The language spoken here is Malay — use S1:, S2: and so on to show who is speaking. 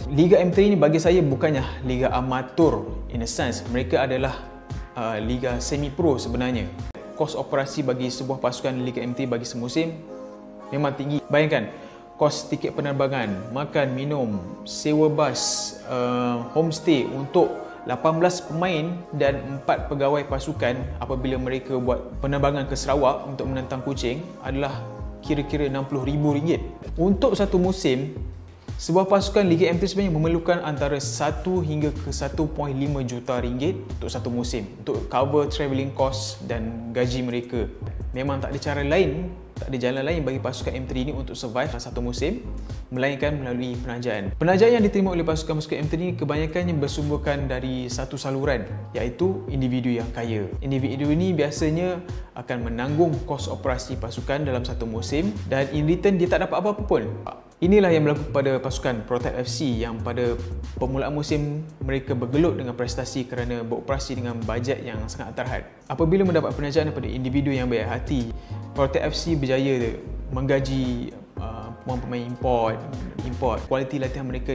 S1: Liga M3 ni bagi saya bukannya liga amatur in a sense. Mereka adalah liga semi-pro sebenarnya. Kos operasi bagi sebuah pasukan Liga M3 bagi semusim memang tinggi. Bayangkan, kos tiket penerbangan, makan, minum, sewa bas, homestay untuk 18 pemain dan 4 pegawai pasukan apabila mereka buat penerbangan ke Sarawak untuk menentang Kuching adalah kira-kira RM60,000. Untuk satu musim, sebuah pasukan Liga M3 sebenarnya memerlukan antara 1 hingga ke 1.5 juta ringgit untuk satu musim untuk cover travelling cost dan gaji mereka. Memang tak ada cara lain, tak ada jalan lain bagi pasukan M3 ini untuk survive satu musim melainkan melalui penajaan. Penajaan yang diterima oleh pasukan-pasukan M3 ini kebanyakannya bersumberkan dari satu saluran, iaitu individu yang kaya. Individu ini biasanya akan menanggung kos operasi pasukan dalam satu musim dan in return dia tak dapat apa-apa pun. Inilah yang berlaku pada pasukan Protype FC yang pada permulaan musim mereka bergelut dengan prestasi kerana beroperasi dengan bajet yang sangat terhad. Apabila mendapat penajaan daripada individu yang baik hati, Protype FC berjaya menggaji pemain-pemain import. Kualiti latihan mereka